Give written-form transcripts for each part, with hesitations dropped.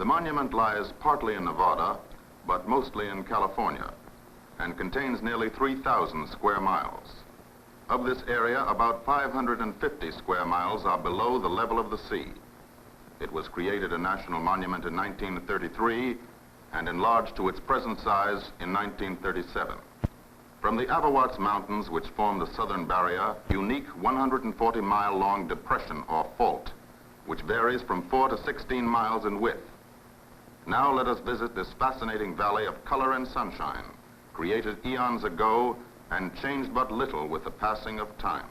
The monument lies partly in Nevada, but mostly in California, and contains nearly 3,000 square miles. Of this area, about 550 square miles are below the level of the sea. It was created a national monument in 1933 and enlarged to its present size in 1937. From the Avawatz Mountains, which form the southern barrier, unique 140-mile-long depression or fault, which varies from 4 to 16 miles in width. Now let us visit this fascinating valley of color and sunshine, created eons ago and changed but little with the passing of time.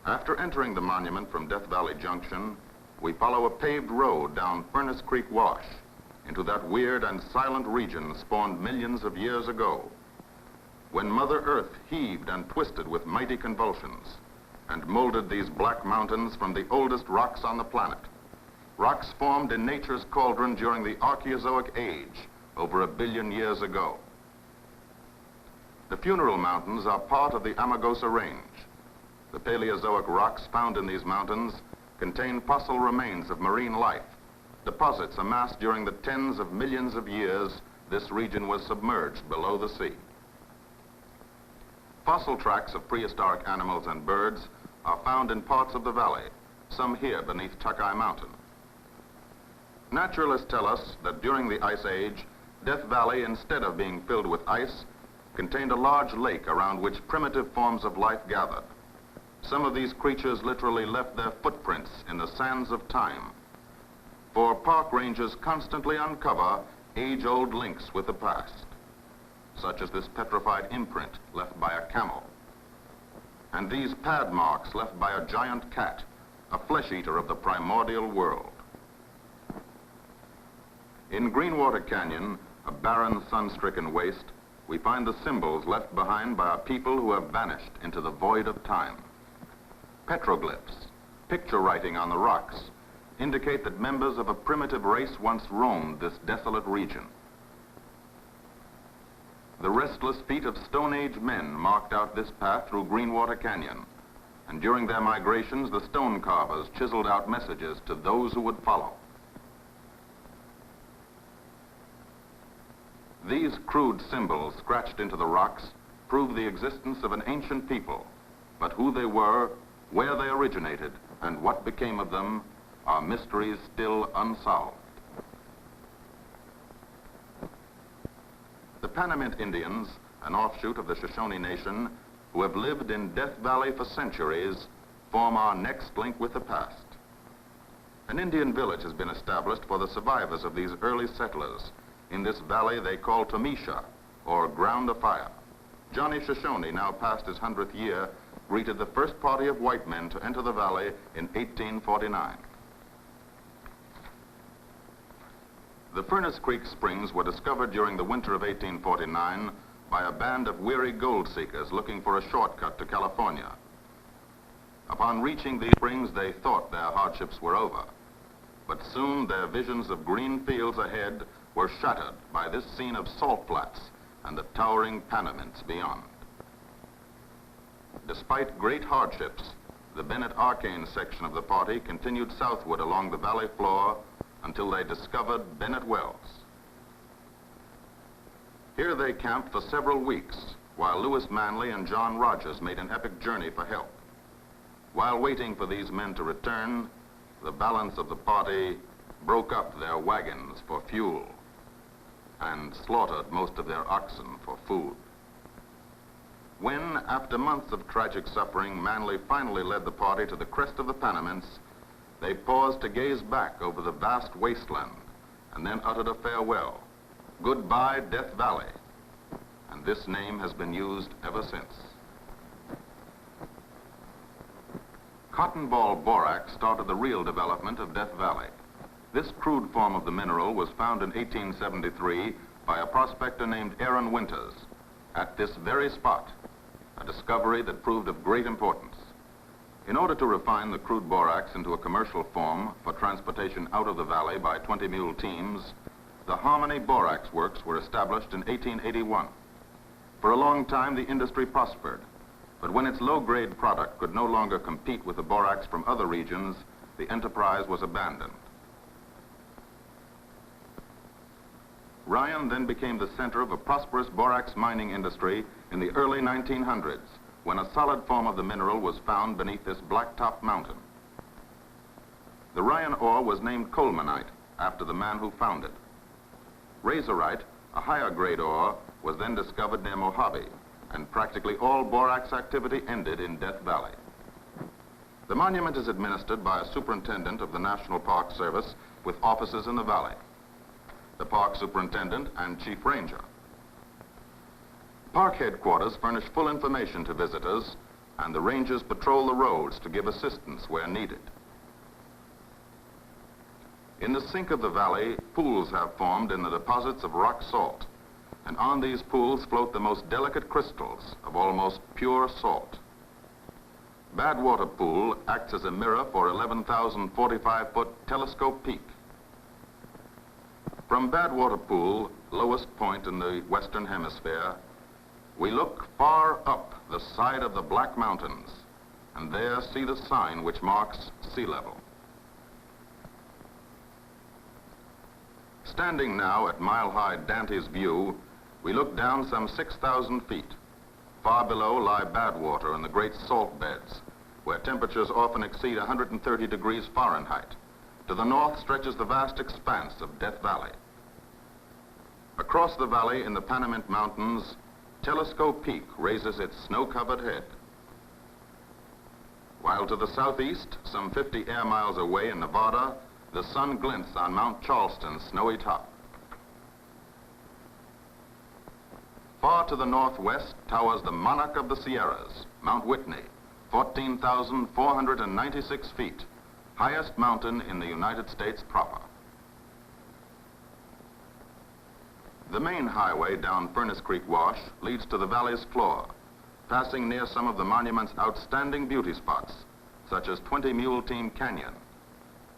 After entering the monument from Death Valley Junction, we follow a paved road down Furnace Creek Wash into that weird and silent region spawned millions of years ago, when Mother Earth heaved and twisted with mighty convulsions and molded these black mountains from the oldest rocks on the planet. Rocks formed in nature's cauldron during the Archaeozoic age, over 1 billion years ago. The Funeral Mountains are part of the Amargosa Range. The Paleozoic rocks found in these mountains contain fossil remains of marine life, deposits amassed during the tens of millions of years this region was submerged below the sea. Fossil tracks of prehistoric animals and birds are found in parts of the valley, some here beneath Tuckeye Mountain. Naturalists tell us that during the Ice Age, Death Valley, instead of being filled with ice, contained a large lake around which primitive forms of life gathered. Some of these creatures literally left their footprints in the sands of time. For park rangers constantly uncover age-old links with the past, such as this petrified imprint left by a camel, and these pad marks left by a giant cat, a flesh-eater of the primordial world. In Greenwater Canyon, a barren, sun-stricken waste, we find the symbols left behind by a people who have vanished into the void of time. Petroglyphs, picture writing on the rocks, indicate that members of a primitive race once roamed this desolate region. The restless feet of Stone Age men marked out this path through Greenwater Canyon, and during their migrations, the stone carvers chiseled out messages to those who would follow. These crude symbols scratched into the rocks prove the existence of an ancient people, but who they were, where they originated, and what became of them are mysteries still unsolved. The Panamint Indians, an offshoot of the Shoshone Nation, who have lived in Death Valley for centuries, form our next link with the past. An Indian village has been established for the survivors of these early settlers in this valley they call Tomisha, or Ground of Fire. Johnny Shoshone, now past his 100th year, greeted the first party of white men to enter the valley in 1849. The Furnace Creek Springs were discovered during the winter of 1849 by a band of weary gold seekers looking for a shortcut to California. Upon reaching these springs, they thought their hardships were over, but soon their visions of green fields ahead were shattered by this scene of salt flats and the towering Panamints beyond. Despite great hardships, the Bennett Arcane section of the party continued southward along the valley floor until they discovered Bennett Wells. Here they camped for several weeks while Lewis Manley and John Rogers made an epic journey for help. While waiting for these men to return, the balance of the party broke up their wagons for fuel and slaughtered most of their oxen for food. When, after months of tragic suffering, Manley finally led the party to the crest of the Panamints, they paused to gaze back over the vast wasteland and then uttered a farewell. Goodbye, Death Valley. And this name has been used ever since. Cotton ball borax started the real development of Death Valley. This crude form of the mineral was found in 1873 by a prospector named Aaron Winters at this very spot, a discovery that proved of great importance. In order to refine the crude borax into a commercial form for transportation out of the valley by 20-mule teams, the Harmony Borax Works were established in 1881. For a long time, the industry prospered, but when its low-grade product could no longer compete with the borax from other regions, the enterprise was abandoned. Ryan then became the center of a prosperous borax mining industry in the early 1900s, when a solid form of the mineral was found beneath this blacktop mountain. The Ryan ore was named colemanite after the man who found it. Razorite, a higher grade ore, was then discovered near Mojave, and practically all borax activity ended in Death Valley. The monument is administered by a superintendent of the National Park Service with offices in the valley, the park superintendent and chief ranger. Park headquarters furnish full information to visitors, and the rangers patrol the roads to give assistance where needed. In the sink of the valley, pools have formed in the deposits of rock salt, and on these pools float the most delicate crystals of almost pure salt. Badwater Pool acts as a mirror for 11,045-foot Telescope Peak. From Badwater Pool, lowest point in the Western Hemisphere, we look far up the side of the Black Mountains, and there see the sign which marks sea level. Standing now at mile-high Dante's View, we look down some 6,000 feet. Far below lie Badwater and the great salt beds, where temperatures often exceed 130 degrees Fahrenheit. To the north stretches the vast expanse of Death Valley. Across the valley in the Panamint Mountains, Telescope Peak raises its snow-covered head. While to the southeast, some 50 air miles away in Nevada, the sun glints on Mount Charleston's snowy top. Far to the northwest towers the monarch of the Sierras, Mount Whitney, 14,496 feet, highest mountain in the United States proper. The main highway down Furnace Creek Wash leads to the valley's floor, passing near some of the monument's outstanding beauty spots, such as 20 Mule Team Canyon,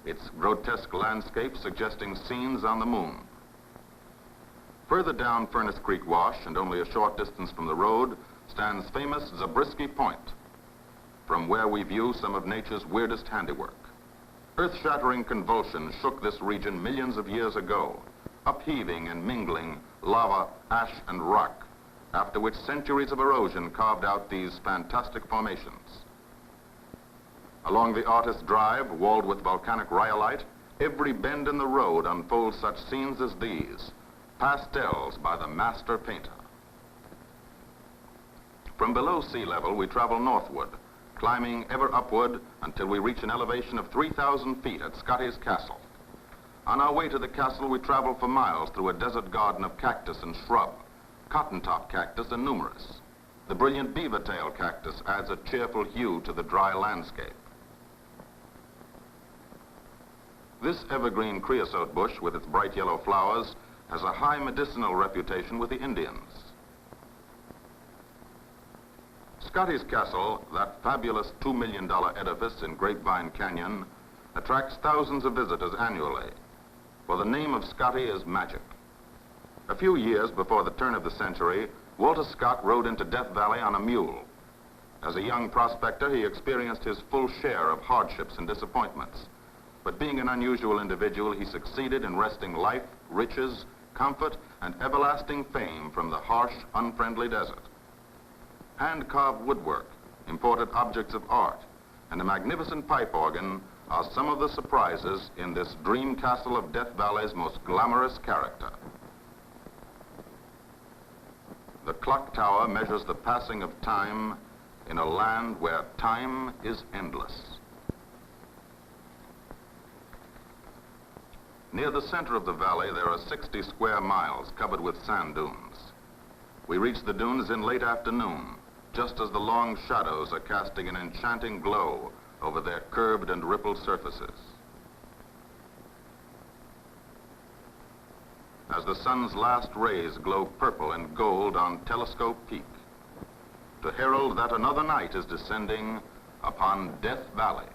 its grotesque landscape suggesting scenes on the moon. Further down Furnace Creek Wash, and only a short distance from the road, stands famous Zabriskie Point, from where we view some of nature's weirdest handiwork. Earth-shattering convulsions shook this region millions of years ago, upheaving and mingling lava, ash, and rock, after which centuries of erosion carved out these fantastic formations. Along the Artist's Drive, walled with volcanic rhyolite, every bend in the road unfolds such scenes as these, pastels by the master painter. From below sea level, we travel northward, climbing ever upward until we reach an elevation of 3,000 feet at Scotty's castle. On our way to the castle, we travel for miles through a desert garden of cactus and shrub. Cotton-top cactus are numerous. The brilliant beaver-tail cactus adds a cheerful hue to the dry landscape. This evergreen creosote bush, with its bright yellow flowers, has a high medicinal reputation with the Indians. Scotty's Castle, that fabulous $2 million edifice in Grapevine Canyon, attracts thousands of visitors annually, for the name of Scotty is magic. A few years before the turn of the century, Walter Scott rode into Death Valley on a mule. As a young prospector, he experienced his full share of hardships and disappointments. But being an unusual individual, he succeeded in wresting life, riches, comfort, and everlasting fame from the harsh, unfriendly desert. Hand-carved woodwork, imported objects of art, and a magnificent pipe organ are some of the surprises in this dream castle of Death Valley's most glamorous character. The clock tower measures the passing of time in a land where time is endless. Near the center of the valley, there are 60 square miles covered with sand dunes. We reach the dunes in late afternoon, just as the long shadows are casting an enchanting glow over their curved and rippled surfaces. As the sun's last rays glow purple and gold on Telescope Peak, to herald that another night is descending upon Death Valley.